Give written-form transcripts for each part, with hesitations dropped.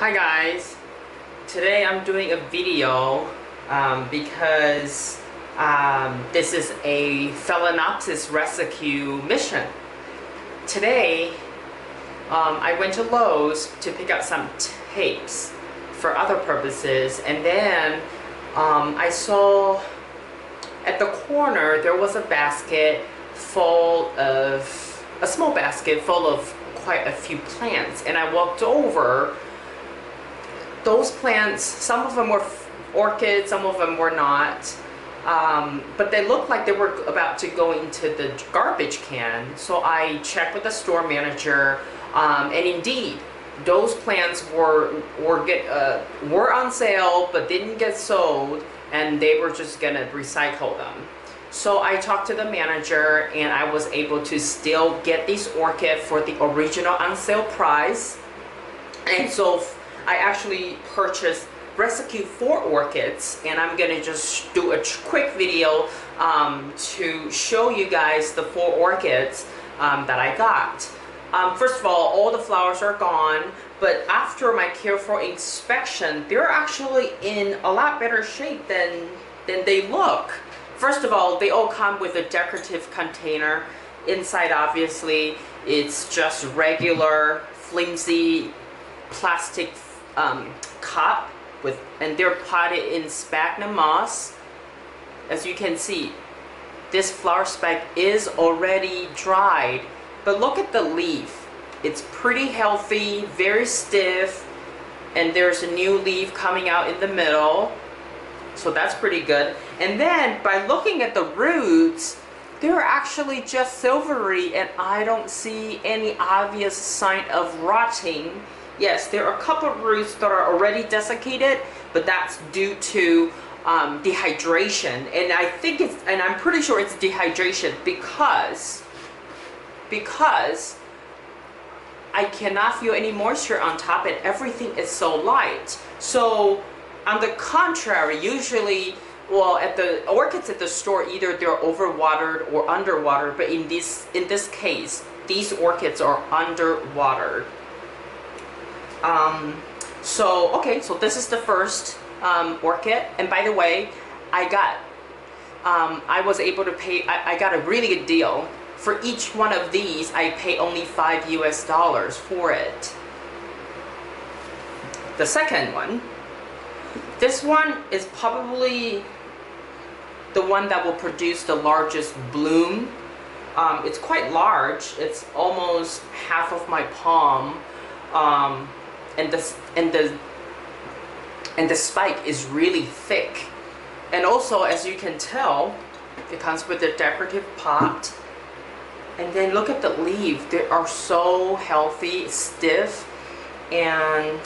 Hi guys, today I'm doing a video because this is a Phalaenopsis rescue mission. Today I went to Lowe's to pick up some tapes for other purposes, and then I saw at the corner there was a basket full of, a small basket full of quite a few plants, and I walked over. Those plants, some of them were orchids, some of them were not, but they looked like they were about to go into the garbage can. So I checked with the store manager, and indeed, those plants were on sale but didn't get sold, and they were just gonna recycle them. So I talked to the manager, and I was able to still get these orchids for the original on sale price. And so I actually purchased rescue 4 orchids, and I'm gonna just do a quick video to show you guys the 4 orchids that I got. First of all the flowers are gone, but after my careful inspection, they're actually in a lot better shape than they look. First of all, they all come with a decorative container. Inside, obviously, it's just regular flimsy plastic cup and they're potted in sphagnum moss. As you can see, this flower spike is already dried, but look at the leaf. It's pretty healthy, very stiff, and there's a new leaf coming out in the middle, so that's pretty good. And then by looking at the roots, they're actually just silvery, and I don't see any obvious sign of rotting. Yes, there are a couple of roots that are already desiccated, but that's due to dehydration. And I think I'm pretty sure it's dehydration because I cannot feel any moisture on top, and everything is so light. So on the contrary, usually, well, at the orchids at the store, either they're overwatered or underwatered, but in this case, these orchids are underwatered. So this is the first orchid, and by the way, I was able to pay, I got a really good deal. For each one of these, I pay only $5 US for it. The second one, this one is probably the one that will produce the largest bloom. It's quite large. It's almost half of my palm. And the spike is really thick, and also, as you can tell, it comes with a decorative pot. And then look at the leaf. They are so healthy, stiff, and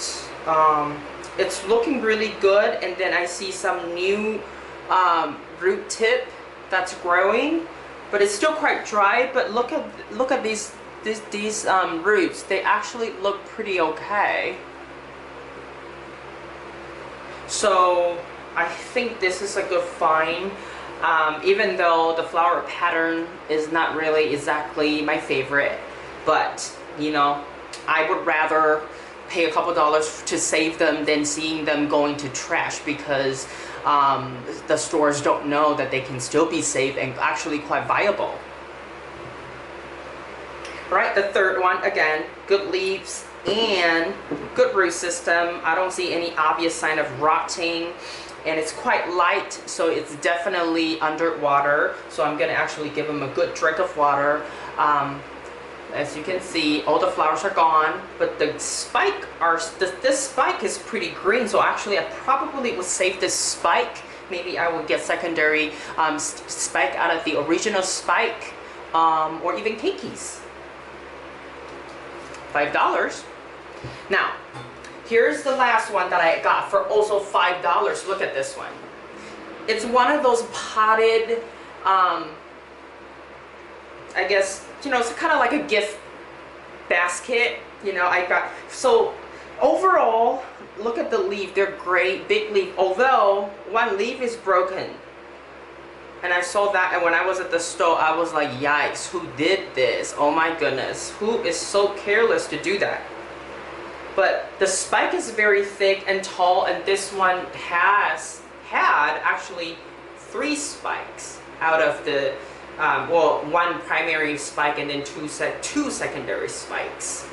it's looking really good. And then I see some new root tip that's growing, but it's still quite dry. But look at these roots. They actually look pretty okay. So I think this is a good find, even though the flower pattern is not really exactly my favorite. But you know, I would rather pay a couple dollars to save them than seeing them going to trash, because the stores don't know that they can still be saved and actually quite viable. Right, the third one, again, good leaves and good root system. I don't see any obvious sign of rotting, and it's quite light, so it's definitely underwater. So I'm gonna actually give them a good drink of water. As you can see, all the flowers are gone, but the spike this spike is pretty green. So actually, I probably would save this spike. Maybe I would get secondary spike out of the original spike, or even keikis. $5. Now, here's the last one that I got for also $5. Look at this one. It's one of those potted, I guess, you know, it's kind of like a gift basket. You know, so overall, look at the leaf. They're great, big leaf, although one leaf is broken. And I saw that, and when I was at the store, I was like, yikes, who did this? Oh my goodness, who is so careless to do that? but the spike is very thick and tall, and this one had actually 3 spikes out of the well, 1 primary spike and then 2 secondary spikes.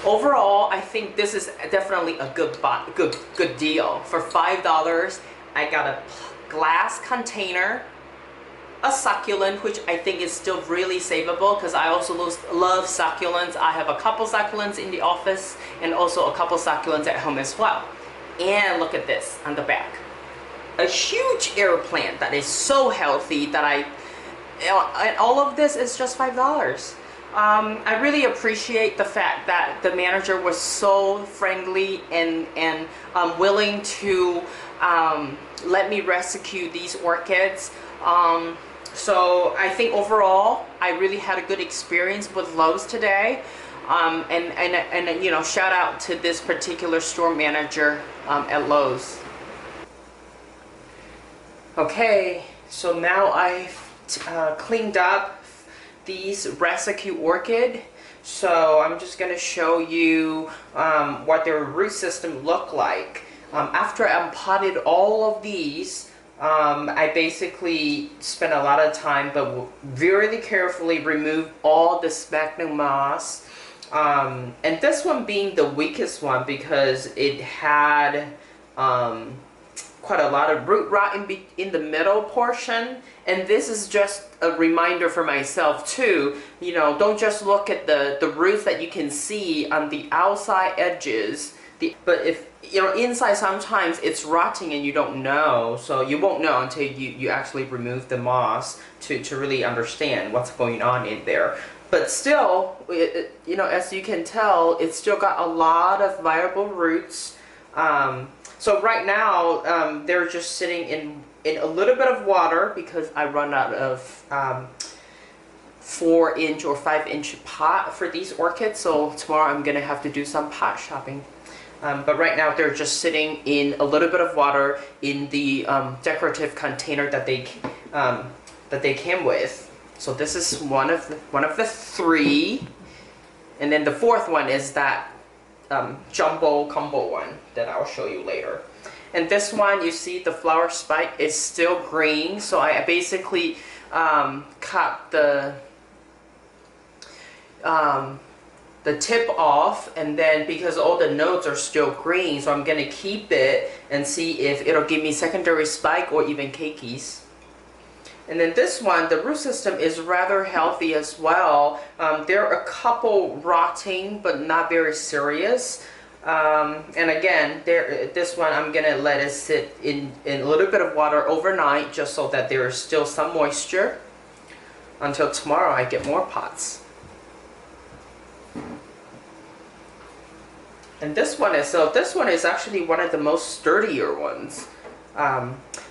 Overall, I think this is definitely a good deal. For $5, I got a glass container, a succulent, which I think is still really savable because I also love succulents. I have a couple succulents in the office and also a couple succulents at home as well. And look at this on the back. A huge air plant that is so healthy that and all of this is just $5. I really appreciate the fact that the manager was so friendly and willing to let me rescue these orchids. So I think overall I really had a good experience with Lowe's today. And you know, shout out to this particular store manager at Lowe's. Okay, so now I've cleaned up these rescue orchid. So I'm just going to show you what their root system look like. After I potted all of these, I basically spent a lot of time but very carefully remove all the sphagnum moss. And this one being the weakest one because it had quite a lot of root rot in the middle portion. And this is just a reminder for myself too, you know, don't just look at the roots that you can see on the outside edges, but if, you know, inside sometimes it's rotting and you don't know, so you won't know until you actually remove the moss to really understand what's going on in there. But still, you know, as you can tell, it's still got a lot of viable roots. So right now, they're just sitting in a little bit of water because I run out of 4-inch or 5-inch pot for these orchids. So tomorrow I'm gonna have to do some pot shopping. But right now they're just sitting in a little bit of water in the decorative container that they came with. So this is one of the 3, and then the 4th one is that jumbo combo one that I'll show you later. And this one, you see the flower spike is still green, so I basically cut the tip off, and then because all the nodes are still green, so I'm gonna keep it and see if it'll give me secondary spike or even keikis. And then this one, the root system is rather healthy as well. There are a couple rotting, but not very serious. And again, this one I'm gonna let it sit in a little bit of water overnight, just so that there is still some moisture until tomorrow I get more pots. And this one is actually one of the most sturdier ones.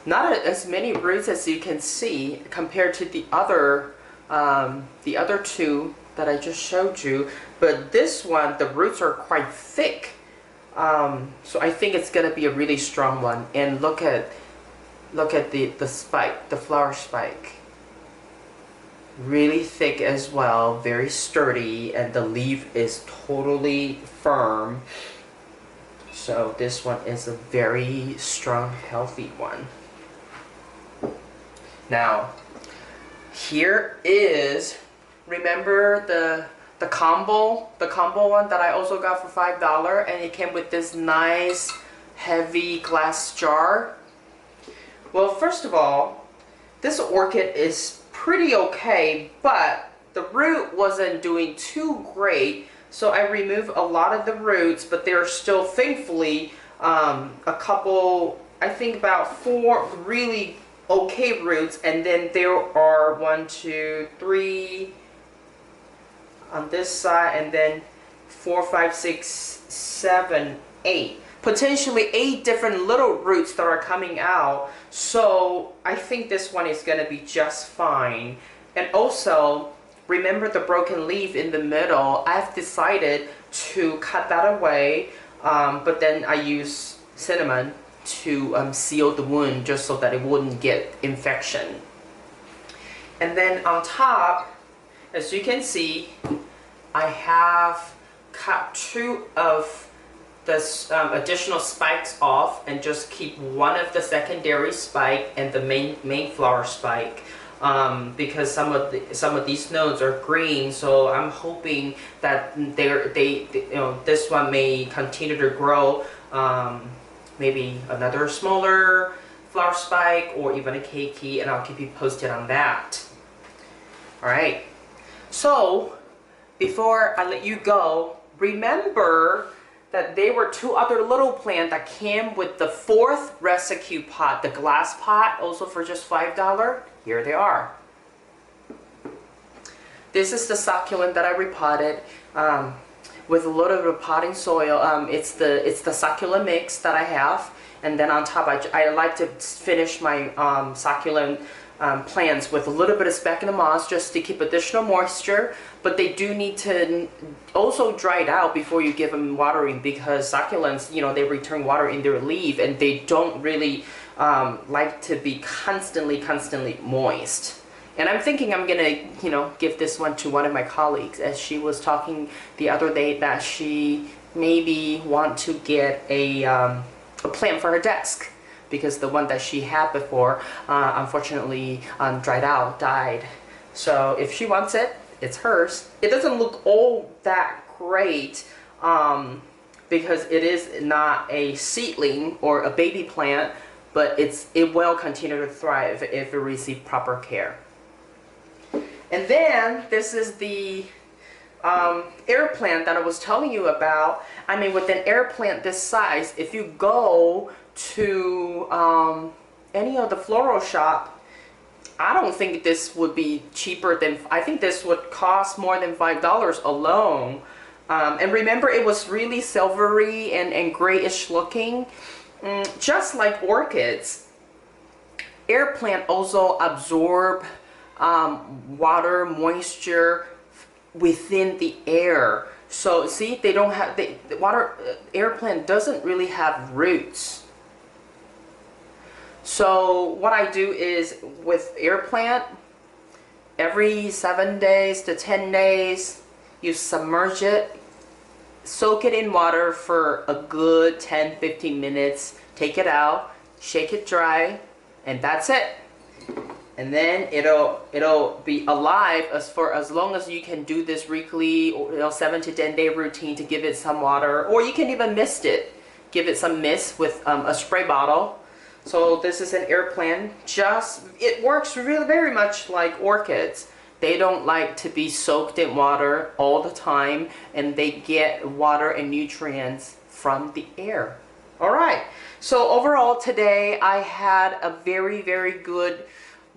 Not as many roots as you can see compared to the other 2 that I just showed you, but this one, the roots are quite thick. So I think it's gonna be a really strong one. And look at the spike, the flower spike. Really thick as well, very sturdy, and the leaf is totally firm. So this one is a very strong, healthy one. Now, here is, remember the combo one that I also got for $5, and it came with this nice heavy glass jar. Well, first of all, this orchid is pretty okay, but the root wasn't doing too great, so I removed a lot of the roots, but there are still, thankfully, a couple, I think about 4 really okay roots, and then there are 1, 2, 3 on this side, and then 4, 5, 6, 7, 8. Potentially 8 different little roots that are coming out. So I think this one is going to be just fine. And also, remember the broken leaf in the middle? I've decided to cut that away, but then I use cinnamon to seal the wound just so that it wouldn't get infection. And then on top, as you can see, I have cut 2 of the additional spikes off and just keep 1 of the secondary spike and the main flower spike. Because some of these nodes are green, so I'm hoping that this one may continue to grow. Maybe another smaller flower spike or even a keiki, and I'll keep you posted on that. All right. So before I let you go, remember that there were 2 other little plants that came with the 4th rescue pot, the glass pot, also for just $5. Here they are. This is the succulent that I repotted with a little bit of potting soil. It's the succulent mix that I have, and then on top I like to finish my succulent plants with a little bit of sphagnum moss just to keep additional moisture, but they do need to also dry it out before you give them watering, because succulents, you know, they return water in their leaf and they don't really like to be constantly moist. And I'm thinking I'm gonna, you know, give this one to one of my colleagues, as she was talking the other day that she maybe want to get a plant for her desk, because the one that she had before unfortunately died. So if she wants it, it's hers. It doesn't look all that great because it is not a seedling or a baby plant, but it will continue to thrive if it receives proper care. And then this is the air plant that I was telling you about. I mean, with an air plant this size, if you go to any of the floral shop, I don't think this would be cheaper than, I think this would cost more than $5 alone. And remember, it was really silvery and grayish looking. Just like orchids, air plant also absorb water, moisture within the air. So see, they don't have, the air plant doesn't really have roots. So what I do is with air plant, every 7 days to 10 days, you submerge it, soak it in water for a good 10-15 minutes, take it out, shake it dry, and that's it. And then it'll be alive for as long as you can do this weekly, or 7 to 10 day routine to give it some water, or you can even mist it. Give it some mist with a spray bottle. So this is an air plant. It works really very much like orchids. They don't like to be soaked in water all the time, and they get water and nutrients from the air. All right. So overall today I had a very good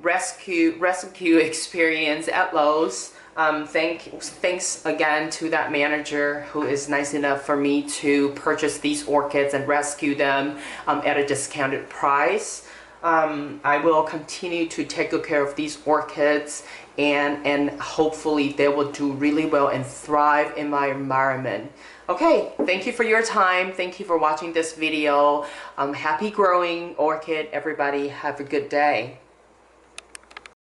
rescue experience at Lowe's. Thanks again to that manager who is nice enough for me to purchase these orchids and rescue them at a discounted price. I will continue to take good care of these orchids, and hopefully they will do really well and thrive in my environment. Okay, thank you for your time. Thank you for watching this video. Happy growing, orchid. Everybody have a good day.